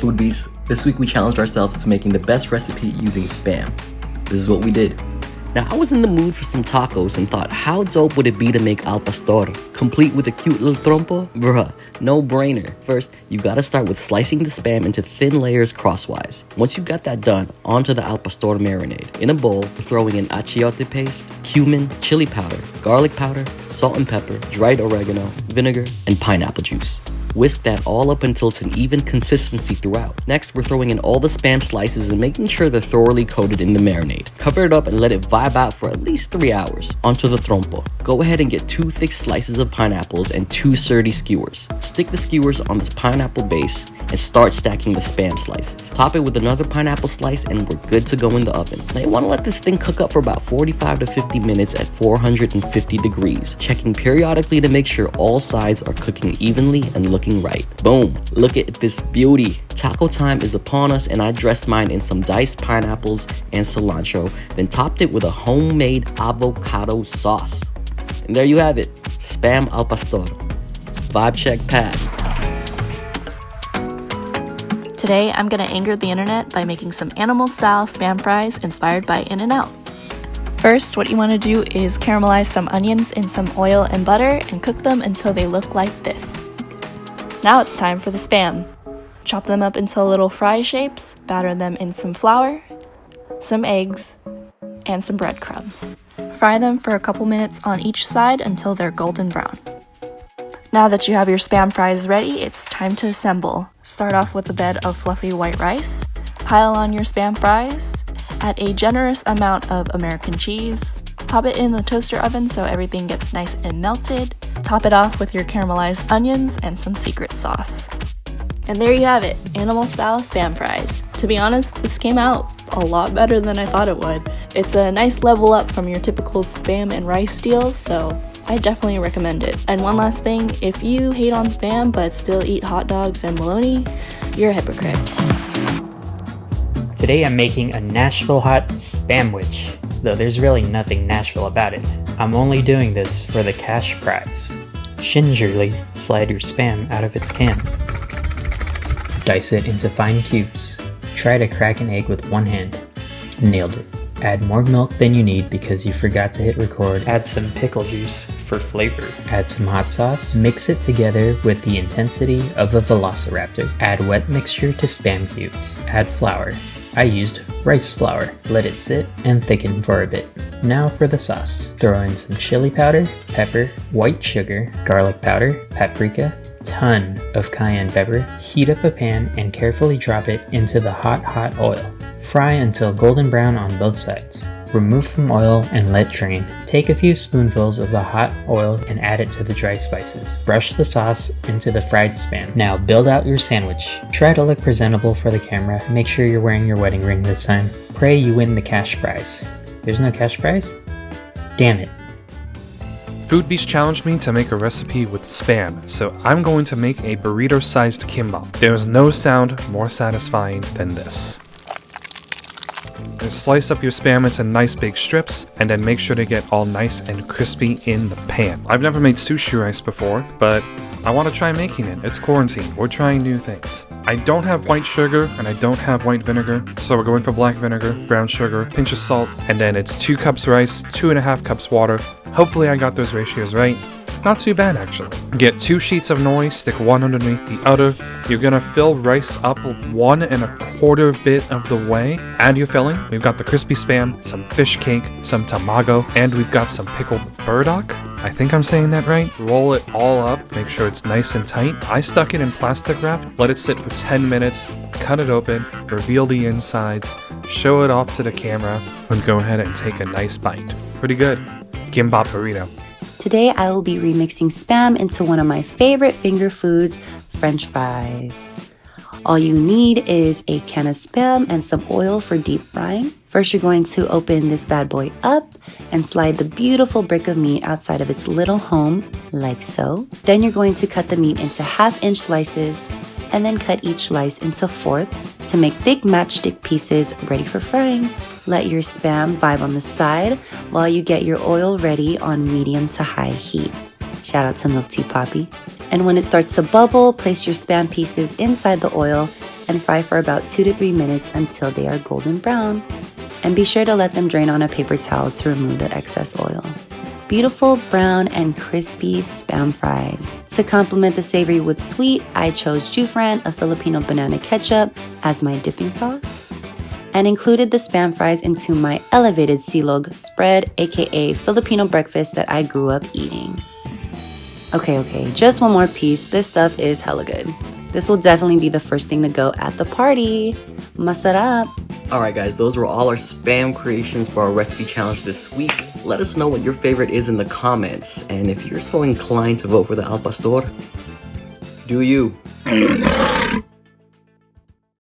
Foodbeast. This week we challenged ourselves to making the best recipe using Spam. This is what we did. Now, I was in the mood for some tacos and thought, how dope would it be to make al pastor, complete with a cute little trompo? Bruh, no brainer. First, you gotta start with slicing the Spam into thin layers crosswise. Once you got that done, onto the al pastor marinade. In a bowl, we're throwing in achiote paste, cumin, chili powder, garlic powder, salt and pepper, dried oregano, vinegar, and pineapple juice. Whisk that all up until it's an even consistency throughout. Next, we're throwing in all the Spam slices and making sure they're thoroughly coated in the marinade. Cover it up and let it vibe out for at least 3 hours. Onto the trompo. Go ahead and get 2 thick slices of pineapples and 2 sturdy skewers. Stick the skewers on this pineapple base and start stacking the Spam slices. Top it with another pineapple slice and we're good to go in the oven. Now you want to let this thing cook up for about 45 to 50 minutes at 450 degrees, checking periodically to make sure all sides are cooking evenly and looking right. Boom! Look at this beauty. Taco time is upon us and I dressed mine in some diced pineapples and cilantro, then topped it with a homemade avocado sauce. And there you have it, Spam al pastor. Vibe check passed. Today, I'm gonna anger the internet by making some animal-style Spam fries inspired by In-N-Out. First, what you wanna do is caramelize some onions in some oil and butter and cook them until they look like this. Now it's time for the Spam. Chop them up into little fry shapes, batter them in some flour, some eggs, and some breadcrumbs. Fry them for a couple minutes on each side until they're golden brown. Now that you have your Spam fries ready, it's time to assemble. Start off with a bed of fluffy white rice, pile on your Spam fries, add a generous amount of American cheese, pop it in the toaster oven so everything gets nice and melted, top it off with your caramelized onions and some secret sauce. And there you have it, animal-style Spam fries. To be honest, this came out a lot better than I thought it would. It's a nice level up from your typical Spam and rice deal, so I definitely recommend it. And one last thing, if you hate on Spam but still eat hot dogs and bologna, you're a hypocrite. Today I'm making a Nashville hot Spamwich, though there's really nothing Nashville about it. I'm only doing this for the cash prize. Gingerly slide your Spam out of its can. Dice it into fine cubes. Try to crack an egg with one hand. Nailed it. Add more milk than you need because you forgot to hit record. Add some pickle juice for flavor. Add some hot sauce. Mix it together with the intensity of a velociraptor. Add wet mixture to Spam cubes. Add flour. I used rice flour. Let it sit and thicken for a bit. Now for the sauce. Throw in some chili powder, pepper, white sugar, garlic powder, paprika, ton of cayenne pepper. Heat up a pan and carefully drop it into the hot oil. Fry until golden brown on both sides. Remove from oil and let drain. Take a few spoonfuls of the hot oil and add it to the dry spices. Brush the sauce into the fried Spam. Now build out your sandwich. Try to look presentable for the camera. Make sure you're wearing your wedding ring this time. Pray you win the cash prize. There's no cash prize? Damn it. Foodbeast challenged me to make a recipe with Spam, so I'm going to make a burrito-sized kimbap. There's no sound more satisfying than this. And slice up your Spam into nice big strips, and then make sure to get all nice and crispy in the pan. I've never made sushi rice before, but I want to try making it. It's quarantine. We're trying new things. I don't have white sugar and I don't have white vinegar, so we're going for black vinegar, brown sugar, pinch of salt, and then it's 2 cups rice, 2.5 cups water. Hopefully I got those ratios right. Not too bad actually. Get 2 sheets of nori, stick one underneath the other. You're gonna fill rice up 1.25 bit of the way. Add your filling. We've got the crispy Spam, some fish cake, some tamago, and we've got some pickled burdock. I think I'm saying that right. Roll it all up, make sure it's nice and tight. I stuck it in plastic wrap, let it sit for 10 minutes, cut it open, reveal the insides, show it off to the camera, and go ahead and take a nice bite. Pretty good. Kimbap burrito. Today I will be remixing Spam into one of my favorite finger foods, French fries. All you need is a can of Spam and some oil for deep frying. First you're going to open this bad boy up and slide the beautiful brick of meat outside of its little home, like so. Then you're going to cut the meat into 1/2-inch slices and then cut each slice into fourths to make thick matchstick pieces ready for frying. Let your Spam vibe on the side while you get your oil ready on medium to high heat. Shout out to Milk Tea Poppy. And when it starts to bubble, place your Spam pieces inside the oil and fry for about 2 to 3 minutes until they are golden brown. And be sure to let them drain on a paper towel to remove the excess oil. Beautiful brown and crispy Spam fries. To complement the savory with sweet, I chose Jufran, a Filipino banana ketchup, as my dipping sauce, and included the Spam fries into my elevated silog spread, aka Filipino breakfast that I grew up eating. Okay, just one more piece. This stuff is hella good. This will definitely be the first thing to go at the party. Masarap! Alright guys, those were all our Spam creations for our recipe challenge this week. Let us know what your favorite is in the comments. And if you're so inclined to vote for the Al Pastor, do you.